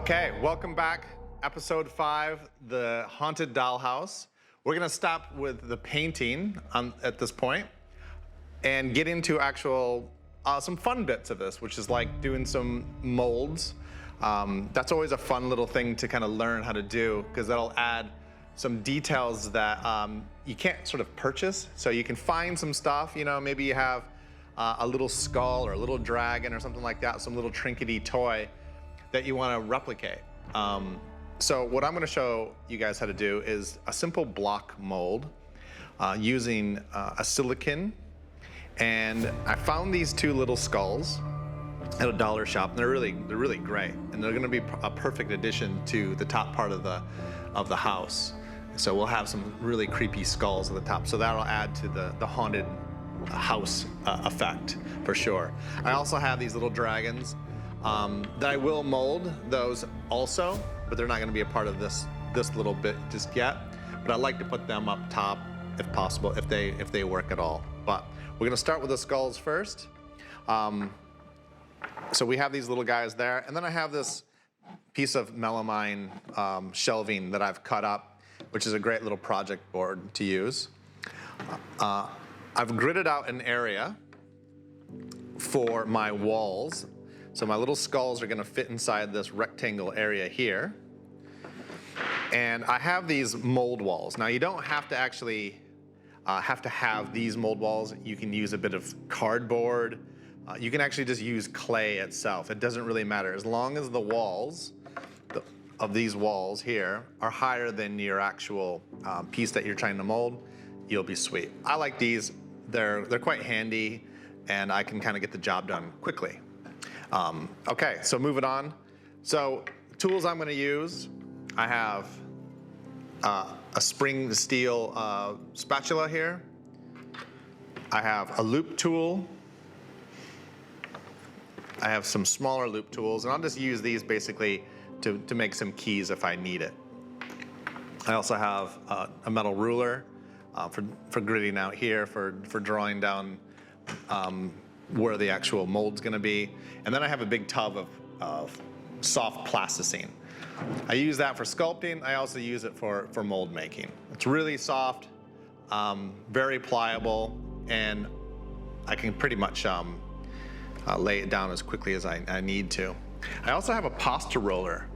Okay, welcome back. Episode 5, the Haunted Dollhouse. We're gonna stop with the painting at this point and get into actual, some fun bits of this, which is like doing some molds. That's always a fun little thing to kind of learn how to do, because that'll add some details that you can't sort of purchase. So you can find some stuff, you know, maybe you have a little skull or a little dragon or something like that, some little trinkety toy that you want to replicate. So what I'm going to show you guys how to do is a simple block mold using a silicone. And I found these two little skulls at a dollar shop, and they're really great, and they're going to be a perfect addition to the top part of the house. So we'll have some really creepy skulls at the top, so that'll add to the haunted house effect for sure. I also have these little dragons that I will mold those also, but they're not going to be a part of this little bit just yet. But I like to put them up top if possible, if they work at all. But we're going to start with the skulls first. So we have these little guys there, and then I have this piece of melamine shelving that I've cut up, which is a great little project board to use. I've gridded out an area for my walls. So my little skulls are gonna fit inside this rectangle area here. And I have these mold walls. Now you don't have to actually have these mold walls. You can use a bit of cardboard. You can actually just use clay itself. It doesn't really matter. As long as the walls of these walls here are higher than your actual piece that you're trying to mold, you'll be sweet. I like these. They're quite handy, and I can kind of get the job done quickly. Okay, so moving on. So tools I'm gonna use, I have a spring steel spatula here. I have a loop tool. I have some smaller loop tools, and I'll just use these basically to make some keys if I need it. I also have a metal ruler for gridding out here, for drawing down where the actual mold's gonna be. And then I have a big tub of soft plasticine. I use that for sculpting. I also use it for mold making. It's really soft, very pliable, and I can pretty much lay it down as quickly as I need to. I also have a pasta roller.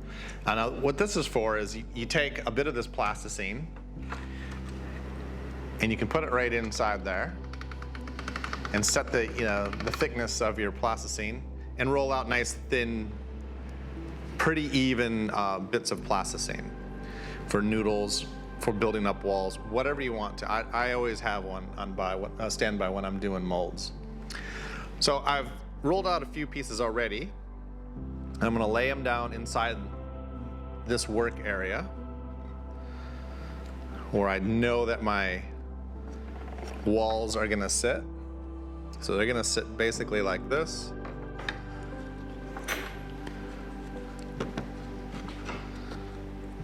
And what this is for is you take a bit of this plasticine, and you can put it right inside there, and set the thickness of your plasticine, and roll out nice thin, pretty even bits of plasticine for noodles, for building up walls, whatever you want to. I always have one on standby when I'm doing molds. So I've rolled out a few pieces already. I'm gonna lay them down inside this work area where I know that my walls are gonna sit. So they're gonna sit basically like this.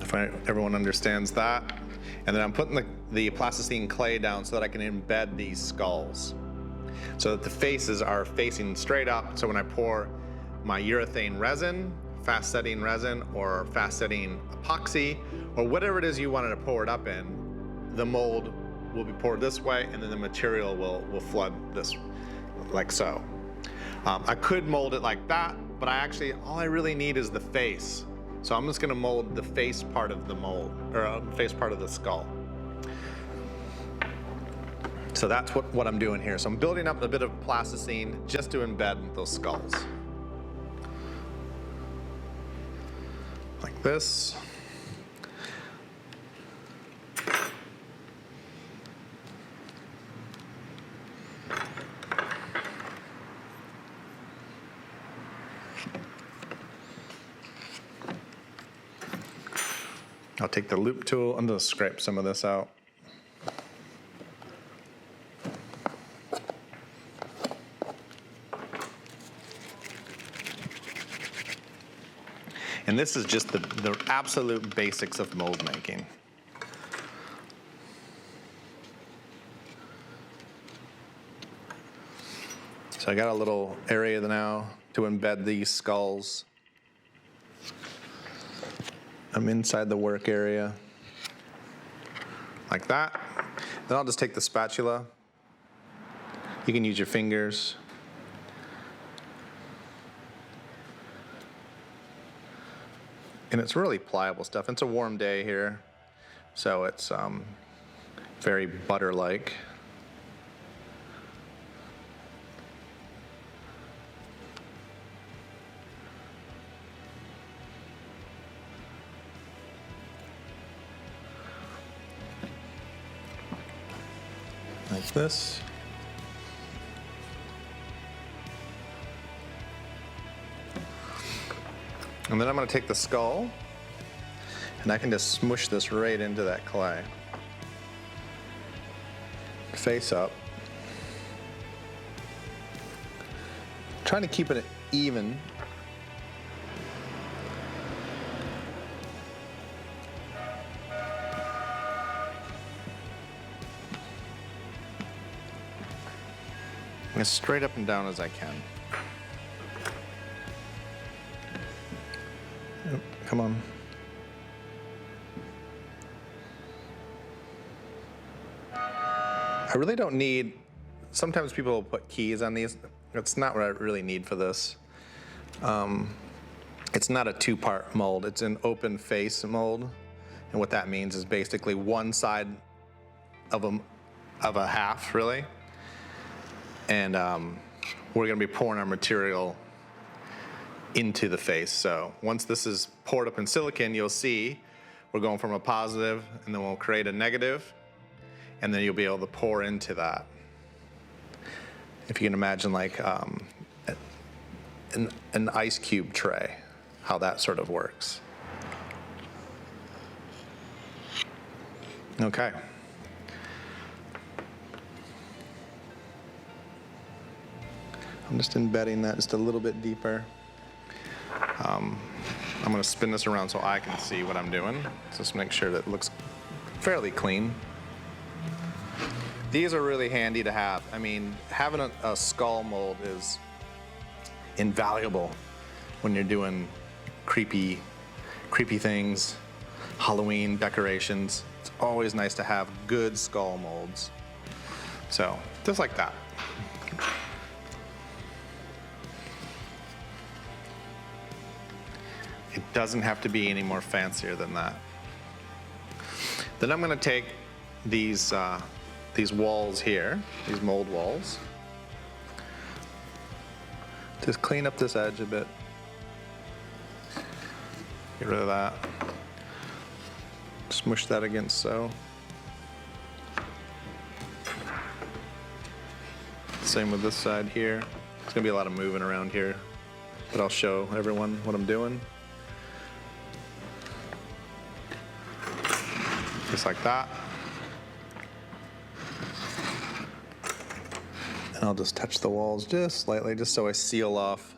If everyone understands that. And then I'm putting the plasticine clay down so that I can embed these skulls, so that the faces are facing straight up. So when I pour my urethane resin, fast setting resin, or fast setting epoxy, or whatever it is you wanted to pour it up in, the mold will be poured this way, and then the material will flood this, like so. I could mold it like that, but all I really need is the face. So I'm just gonna mold the face part of the mold, or face part of the skull. So that's what I'm doing here. So I'm building up a bit of plasticine just to embed those skulls. Like this. I'll take the loop tool. I'm gonna scrape some of this out. And this is just the absolute basics of mold making. So I got a little area now to embed these skulls. I'm inside the work area, like that. Then I'll just take the spatula. You can use your fingers. And it's really pliable stuff. It's a warm day here, so it's very butter-like. Like this. And then I'm going to take the skull, and I can just smush this right into that clay. Face up. Trying to keep it even. As straight up and down as I can. Yep, come on. I really don't need, sometimes people will put keys on these. That's not what I really need for this. It's not a two-part mold. It's an open face mold. And what that means is basically one side of a half, really. And we're gonna be pouring our material into the face. So once this is poured up in silicone, you'll see we're going from a positive, and then we'll create a negative, and then you'll be able to pour into that. If you can imagine like an ice cube tray, how that sort of works. Okay. I'm just embedding that just a little bit deeper. I'm gonna spin this around so I can see what I'm doing. Just make sure that it looks fairly clean. These are really handy to have. I mean, having a skull mold is invaluable when you're doing creepy things, Halloween decorations. It's always nice to have good skull molds. So, just like that. It doesn't have to be any more fancier than that. Then I'm gonna take these walls here, these mold walls. Just clean up this edge a bit. Get rid of that. Smush that against so. Same with this side here. There's gonna be a lot of moving around here, but I'll show everyone what I'm doing. Just like that. And I'll just touch the walls just slightly, just so I seal off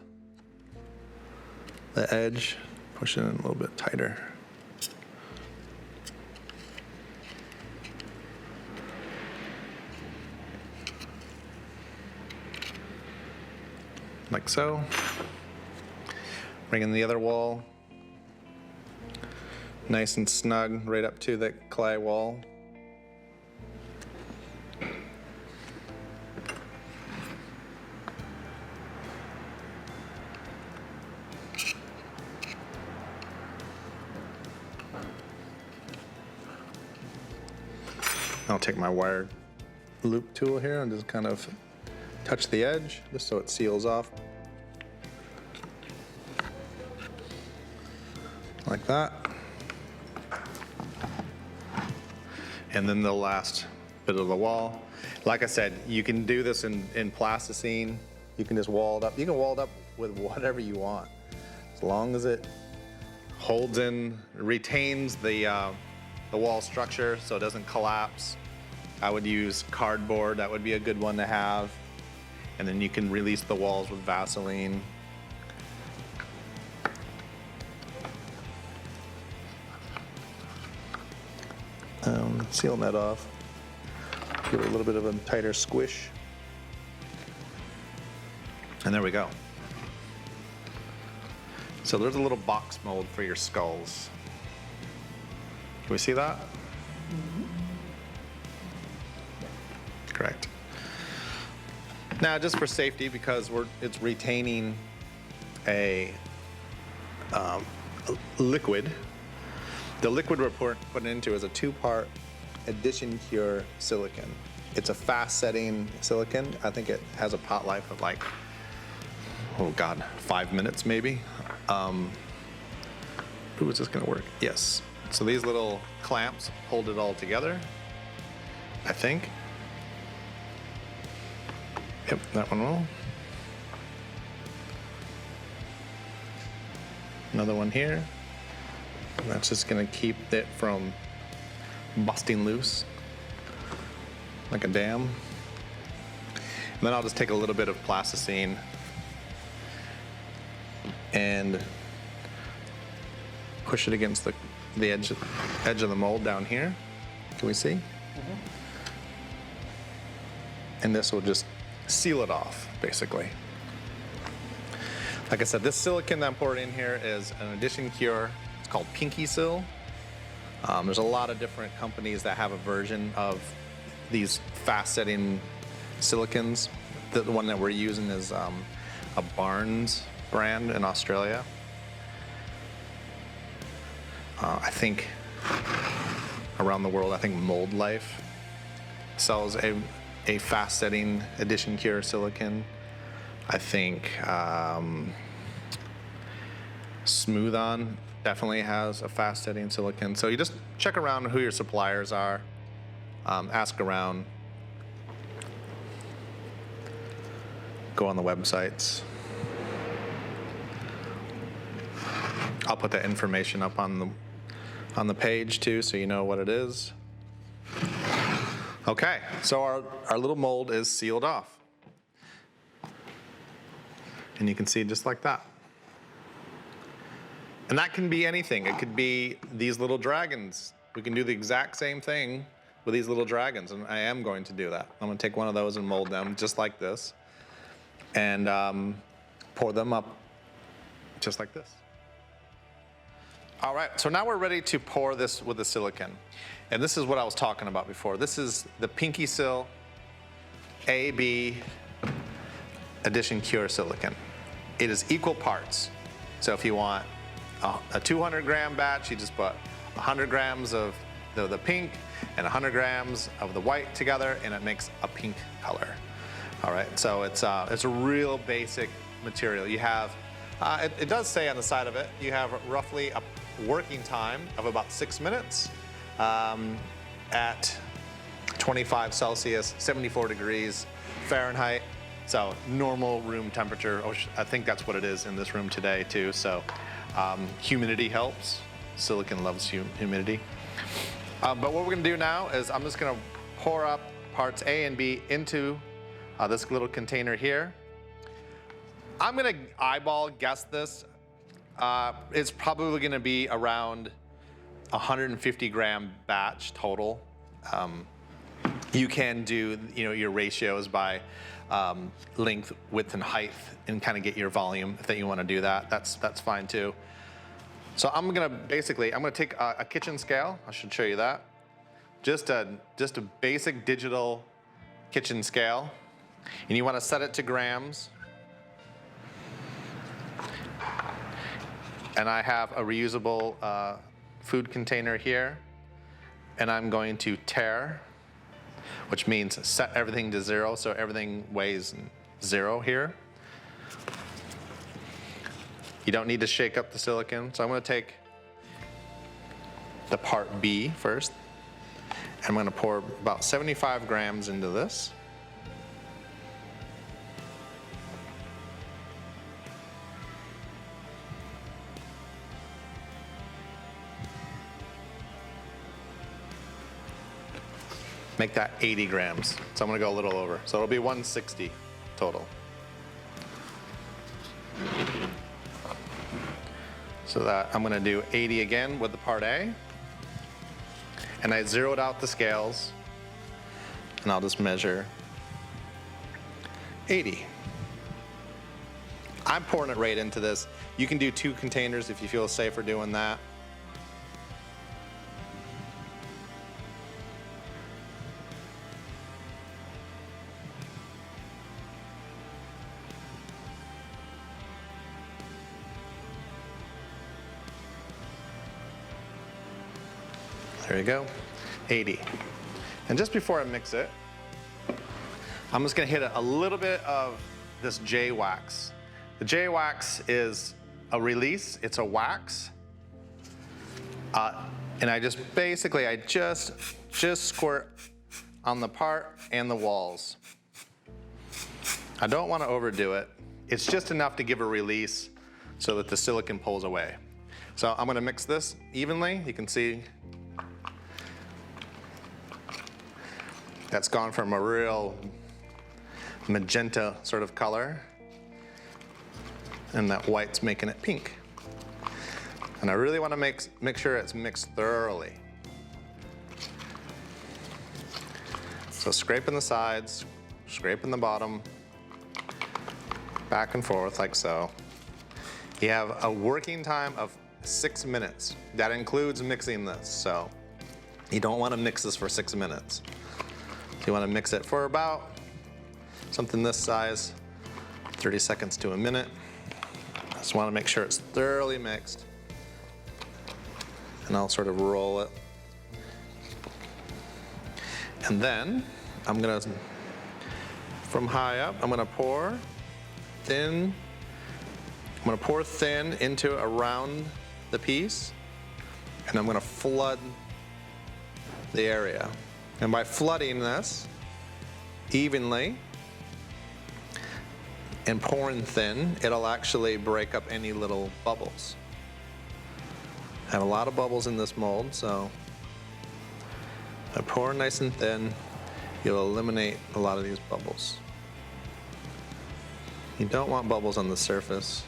the edge. Push it in a little bit tighter. Like so. Bring in the other wall. Nice and snug right up to the clay wall. I'll take my wire loop tool here and just kind of touch the edge just so it seals off. Like that. And then the last bit of the wall. Like I said, you can do this in plasticine. You can just wall it up. You can wall it up with whatever you want, as long as it holds in, retains the wall structure so it doesn't collapse. I would use cardboard. That would be a good one to have. And then you can release the walls with Vaseline. Sealing that off. Give it a little bit of a tighter squish. And there we go. So there's a little box mold for your skulls. Can we see that? Correct. Now, just for safety, because it's retaining a liquid. The liquid we're putting into is a 2-part addition cure silicone. It's a fast setting silicone. I think it has a pot life of like, oh God, 5 minutes maybe. Ooh, is this gonna work? Yes. So these little clamps hold it all together, I think. Yep, that one will. Another one here. And that's just gonna keep it from busting loose like a dam. And then I'll just take a little bit of plasticine and push it against the edge of the mold down here. Can we see? Mm-hmm. And this will just seal it off, basically. Like I said, this silicone that I'm pouring in here is an addition cure. It's called Pinky Sil. There's a lot of different companies that have a version of these fast-setting silicones. The one that we're using is a Barne's brand in Australia. I think around the world, I think Mold Life sells a fast-setting addition cure silicone. I think Smooth On definitely has a fast-setting silicone. So you just check around who your suppliers are, ask around, go on the websites. I'll put that information up on the page too, so you know what it is. Okay, so our little mold is sealed off. And you can see just like that. And that can be anything. It could be these little dragons. We can do the exact same thing with these little dragons, and I am going to do that. I'm gonna take one of those and mold them just like this, and pour them up just like this. All right, so now we're ready to pour this with the silicone. And this is what I was talking about before. This is the Pinky Sil AB Addition Cure Silicone. It is equal parts. So if you want a 200 gram batch, you just put 100 grams of the pink and 100 grams of the white together, and it makes a pink color. All right, so it's a real basic material. You have, it does say on the side of it, you have roughly a working time of about 6 minutes at 25 Celsius, 74 degrees Fahrenheit. So normal room temperature. I think that's what it is in this room today too. So humidity helps. Silicon loves humidity. But what we're gonna do now is I'm just gonna pour up parts A and B into this little container here. I'm gonna eyeball guess this. It's probably gonna be around 150 gram batch total. You can do your ratios by length, width, and height, and kind of get your volume if you want to do that. That's fine too. So I'm gonna take a kitchen scale. I should show you that. Just a basic digital kitchen scale, and you want to set it to grams. And I have a reusable food container here, and I'm going to tare, which means set everything to 0, so everything weighs 0 here. You don't need to shake up the silicone, so I'm going to take the part B first. I'm going to pour about 75 grams into this. Make that 80 grams. So I'm gonna go a little over. So it'll be 160 total. So that I'm gonna do 80 again with the part A. And I zeroed out the scales, and I'll just measure 80. I'm pouring it right into this. You can do 2 containers if you feel safer doing that. There you go, 80. And just before I mix it, I'm just gonna hit a little bit of this J wax. The J wax is a release, it's a wax. And I just squirt on the part and the walls. I don't want to overdo it. It's just enough to give a release so that the silicone pulls away. So I'm going to mix this evenly. You can see that's gone from a real magenta sort of color, and that white's making it pink. And I really want to make sure it's mixed thoroughly. So scraping the sides, scraping the bottom, back and forth like so. You have a working time of 6 minutes. That includes mixing this, so you don't want to mix this for 6 minutes. You want to mix it for about something this size, 30 seconds to a minute. Just want to make sure it's thoroughly mixed. And I'll sort of roll it. And then I'm gonna, from high up, I'm gonna pour thin. I'm gonna pour thin into around the piece, and I'm gonna flood the area. And by flooding this evenly and pouring thin, it'll actually break up any little bubbles. I have a lot of bubbles in this mold, so if I pour nice and thin, you'll eliminate a lot of these bubbles. You don't want bubbles on the surface.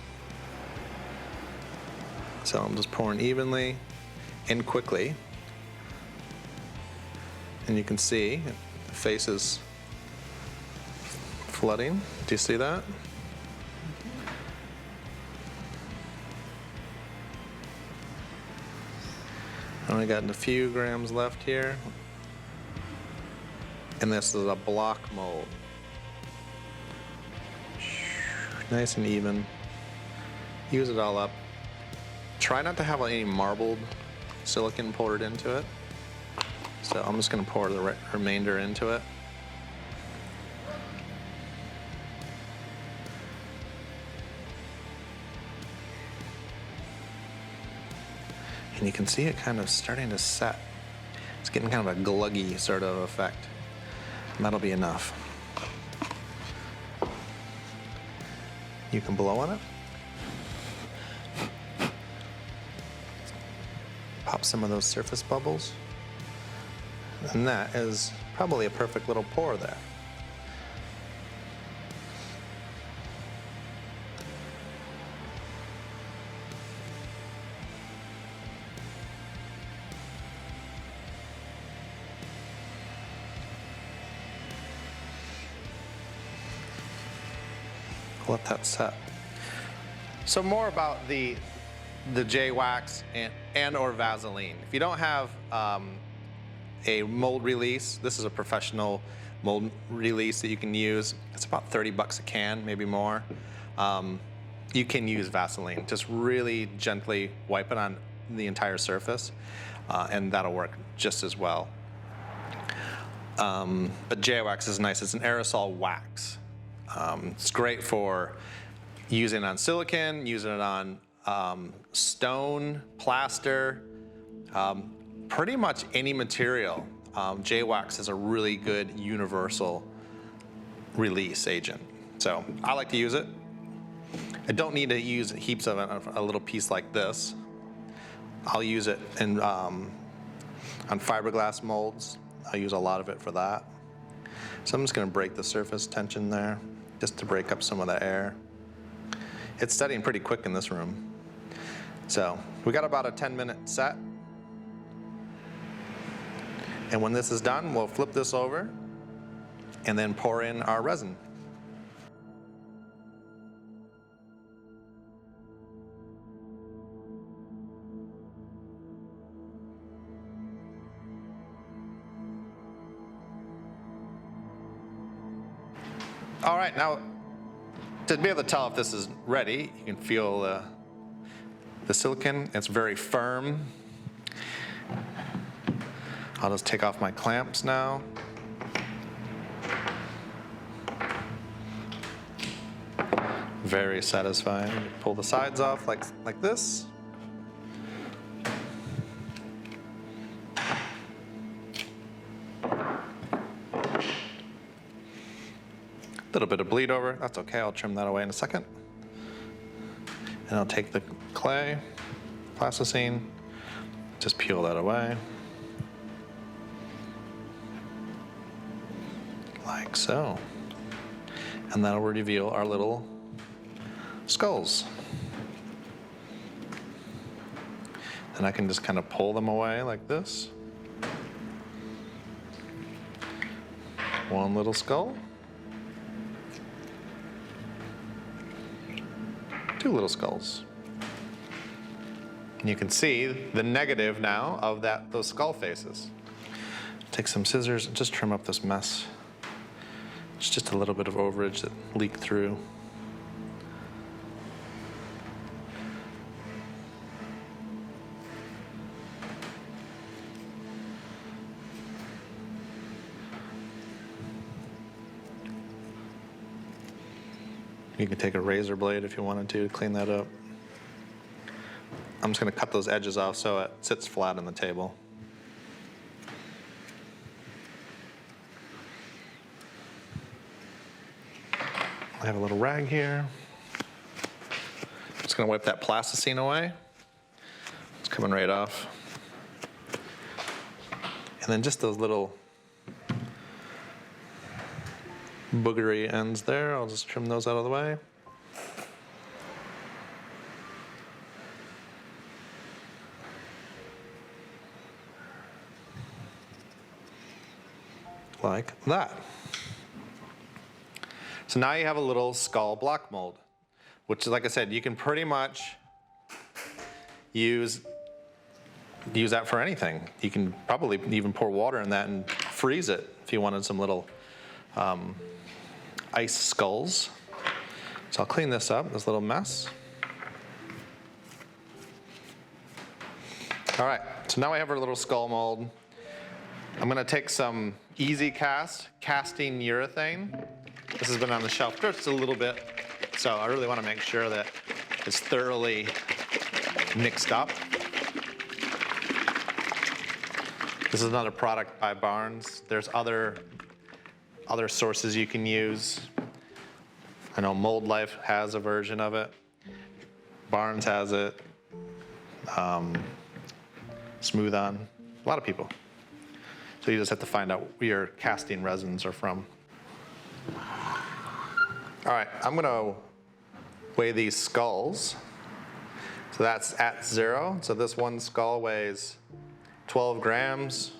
So I'm just pouring evenly and quickly. And you can see the face is flooding. Do you see that? Only got a few grams left here. And this is a block mold. Nice and even. Use it all up. Try not to have any marbled silicone poured into it. So I'm just gonna pour the remainder into it. And you can see it kind of starting to set. It's getting kind of a gluggy sort of effect. And that'll be enough. You can blow on it. Pop some of those surface bubbles. And that is probably a perfect little pour there. Let that set. So more about the J wax and or Vaseline. If you don't have a mold release, this is a professional mold release that you can use. It's about 30 bucks a can, maybe more. You can use Vaseline. Just really gently wipe it on the entire surface, and that'll work just as well. But J wax is nice. It's an aerosol wax. It's great for using it on silicone, using it on stone, plaster, pretty much any material. J-Wax is a really good universal release agent. So I like to use it. I don't need to use heaps of it on a little piece like this. I'll use it in, on fiberglass molds. I'll use a lot of it for that. So I'm just gonna break the surface tension there, just to break up some of the air. It's setting pretty quick in this room. So we got about a 10-minute set. And when this is done, we'll flip this over and then pour in our resin. All right, now to be able to tell if this is ready, you can feel the silicone. It's very firm. I'll just take off my clamps now. Very satisfying. Pull the sides off like this. Little bit of bleed over, that's okay, I'll trim that away in a second. And I'll take the clay, plasticine, just peel that away. Like so. And that'll reveal our little skulls. And I can just kind of pull them away like this. One little skull. Two little skulls. And you can see the negative now of those skull faces. Take some scissors and just trim up this mess. It's just a little bit of overage that leaked through. You can take a razor blade if you wanted to clean that up. I'm just going to cut those edges off so it sits flat on the table. I have a little rag here. I'm just going to wipe that plasticine away. It's coming right off. And then just those little boogery ends there, I'll just trim those out of the way. Like that. So now you have a little skull block mold, which, like I said, you can pretty much use that for anything. You can probably even pour water in that and freeze it if you wanted some little ice skulls. So I'll clean this up, this little mess. All right, so now I have our little skull mold. I'm gonna take some Easy casting urethane. This has been on the shelf just a little bit, so I really wanna make sure that it's thoroughly mixed up. This is another product by Barnes. There's other sources you can use. I know Mold Life has a version of it. Barnes has it. Smooth On. A lot of people. So you just have to find out where your casting resins are from. All right, I'm gonna weigh these skulls. So that's at 0. So this one skull weighs 12 grams.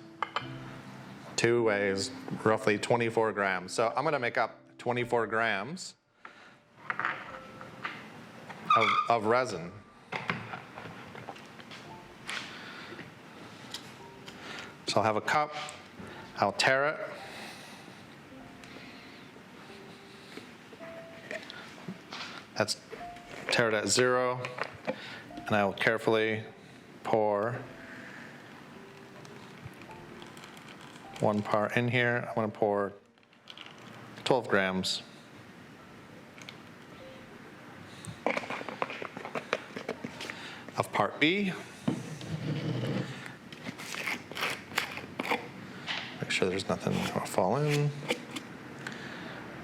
2 weighs roughly 24 grams. So I'm gonna make up 24 grams of resin. So I'll have a cup, I'll tare it. That's tare it at 0, and I will carefully pour 1 part in here. I'm going to pour 12 grams. Of part B. Make sure there's nothing going to fall in.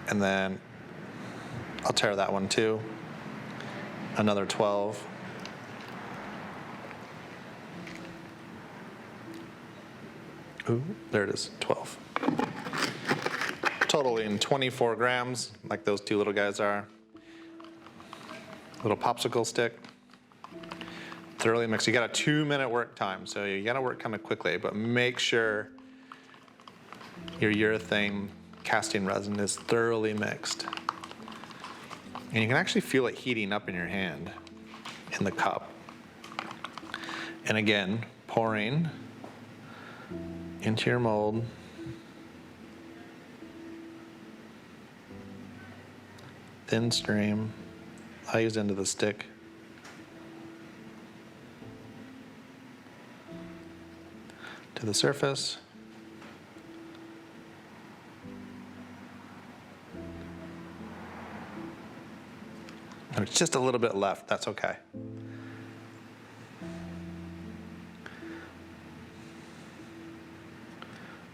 And then I'll tare that one too. Another 12. Ooh, there it is, 12. Totaling 24 grams, like those 2 little guys are. Little popsicle stick. Thoroughly mix. You got a 2-minute work time, so you gotta work kind of quickly, but make sure your urethane casting resin is thoroughly mixed. And you can actually feel it heating up in your hand in the cup. And again, pouring into your mold. Thin stream. I use into the stick. To the surface, There's just a little bit left, that's okay.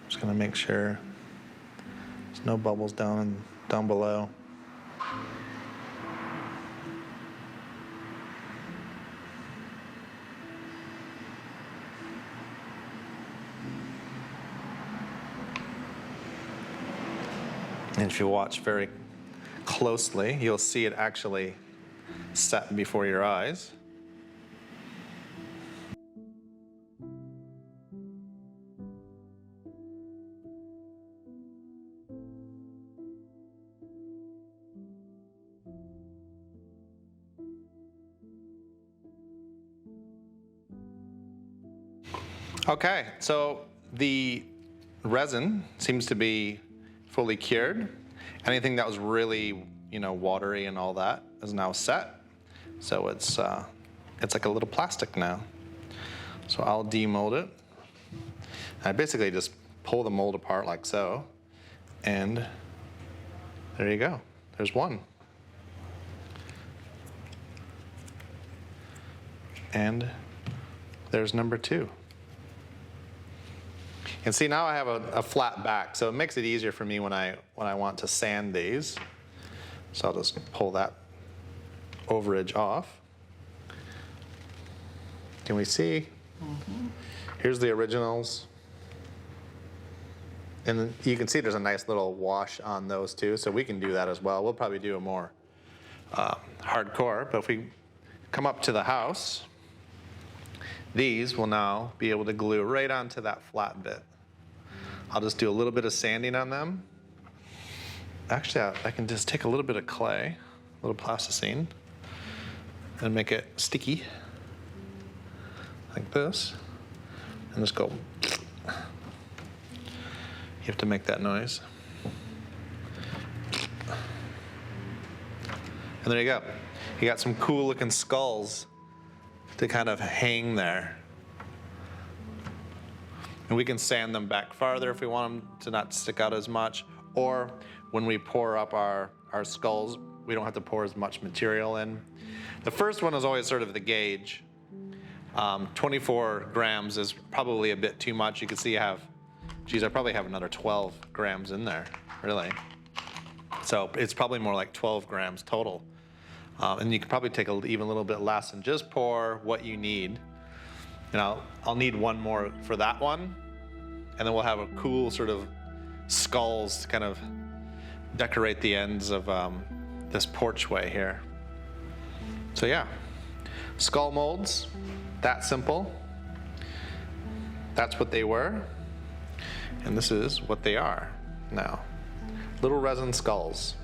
Just gonna make sure there's no bubbles down below. And if you watch very closely, you'll see it actually set before your eyes. Okay, so the resin seems to be fully cured. Anything that was really, watery and all that is now set. So it's like a little plastic now. So I'll demold it. I basically just pull the mold apart like so, and there you go. There's one. And there's number 2. And see, now I have a flat back, so it makes it easier for me when I want to sand these. So I'll just pull that overage off. Can we see? Mm-hmm. Here's the originals. And you can see there's a nice little wash on those too, so we can do that as well. We'll probably do a more hardcore, but if we come up to the house, these will now be able to glue right onto that flat bit. I'll just do a little bit of sanding on them. Actually, I can just take a little bit of clay, a little plasticine, and make it sticky, like this, and just go. You have to make that noise. And there you go. You got some cool looking skulls to kind of hang there. And we can sand them back farther if we want them to not stick out as much. Or when we pour up our skulls, we don't have to pour as much material in. The first one is always sort of the gauge. 24 grams is probably a bit too much. You can see I probably have another 12 grams in there, really. So it's probably more like 12 grams total. And you can probably take even a little bit less and just pour what you need. And I'll need one more for that one, and then we'll have a cool sort of skulls to kind of decorate the ends of this porchway here. So yeah, skull molds, that simple. That's what they were, and this is what they are now. Little resin skulls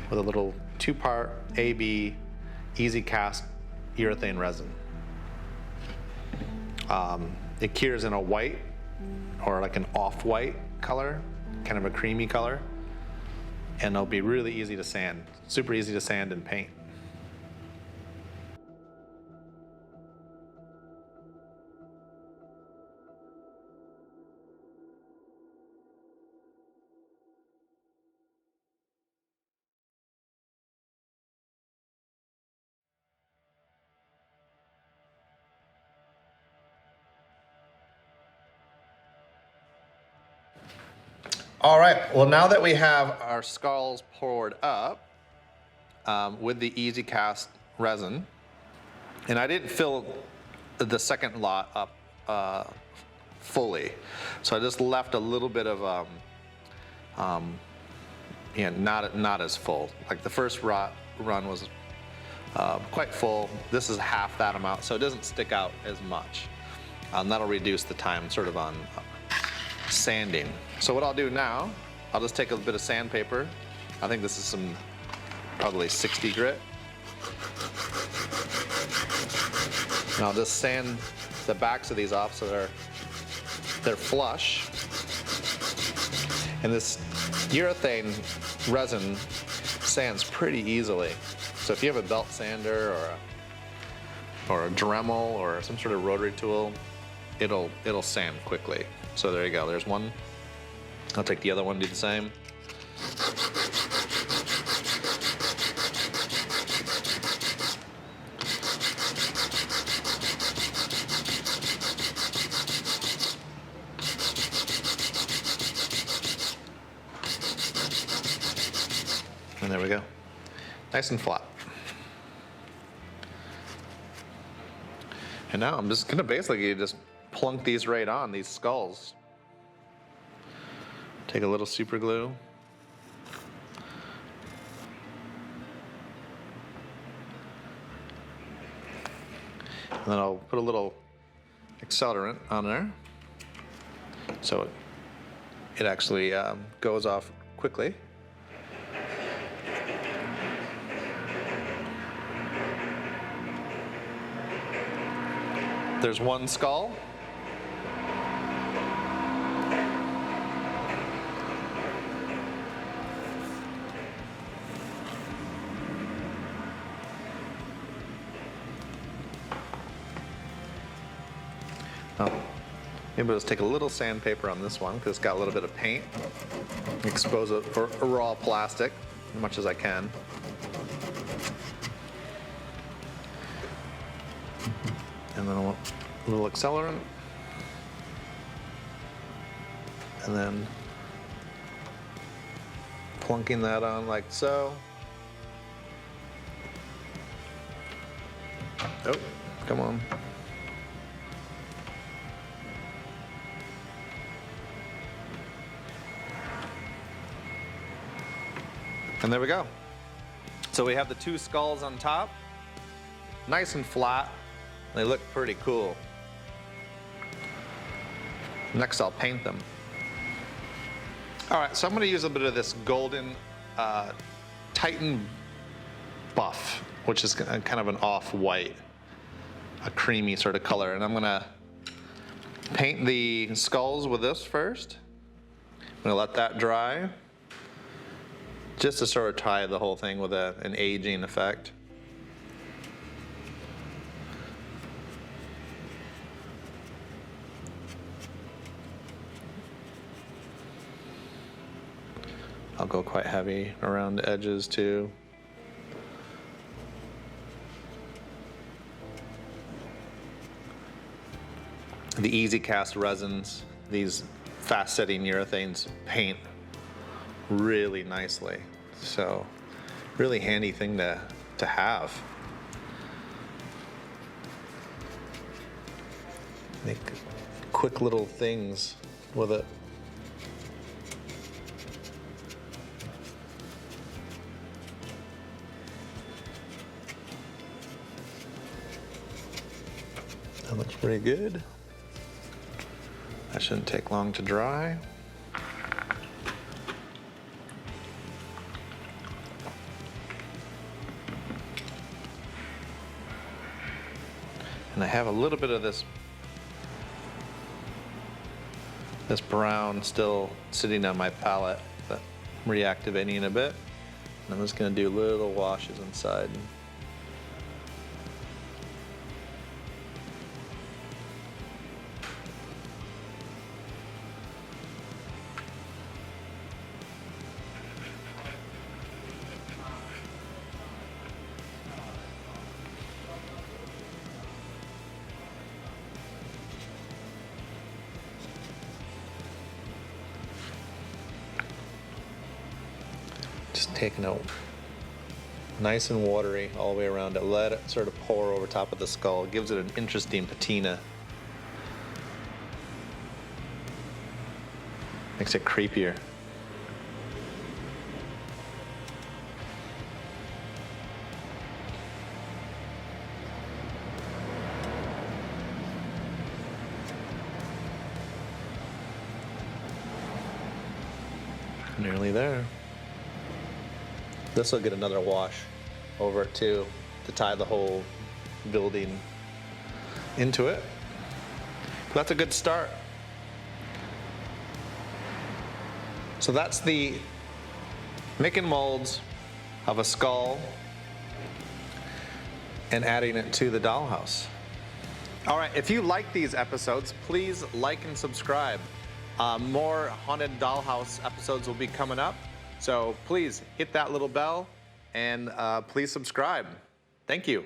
with a little 2-part AB easy cast urethane resin. It cures in a white or like an off-white color, kind of a creamy color, and it'll be really easy to sand, super easy to sand and paint. All right, well, now that we have our skulls poured up with the easy cast resin, and I didn't fill the second lot up fully, so I just left a little bit of not as full. Like the first run was quite full. This is half that amount, so it doesn't stick out as much. That'll reduce the time sort of on sanding. So what I'll do now, I'll just take a bit of sandpaper. I think this is some probably 60 grit. And I'll just sand the backs of these off so they're flush. And this urethane resin sands pretty easily. So if you have a belt sander or a Dremel or some sort of rotary tool, it'll sand quickly. So there you go, there's one. I'll take the other one, do the same. And there we go. Nice and flat. And now I'm just gonna basically just plunk these right on, these skulls. Take a little super glue. And then I'll put a little accelerant on there so it actually goes off quickly. There's one skull. Oh, maybe let's take a little sandpaper on this one because it's got a little bit of paint. Expose it for a raw plastic as much as I can. And then a little accelerant. And then plunking that on like so. Oh, come on. And there we go. So we have the two skulls on top, nice and flat. They look pretty cool. Next, I'll paint them. All right, so I'm gonna use a bit of this golden Titan buff, which is kind of an off-white, a creamy sort of color. And I'm gonna paint the skulls with this first. I'm gonna let that dry, just to sort of tie the whole thing with an aging effect. I'll go quite heavy around the edges too. The easy cast resins, these fast setting urethanes paint really nicely. So really handy thing to have. Make quick little things with it. That looks pretty good. That shouldn't take long to dry. And I have a little bit of this brown still sitting on my palette, but I'm reactivating a bit. And I'm just gonna do little washes inside. Just taking it nice and watery all the way around it. Let it sort of pour over top of the skull. It gives it an interesting patina. Makes it creepier. Nearly there. This will get another wash over it too, to tie the whole building into it. But that's a good start. So that's the making molds of a skull and adding it to the dollhouse. All right, if you like these episodes, please like and subscribe. More Haunted Dollhouse episodes will be coming up. So please hit that little bell and please subscribe. Thank you.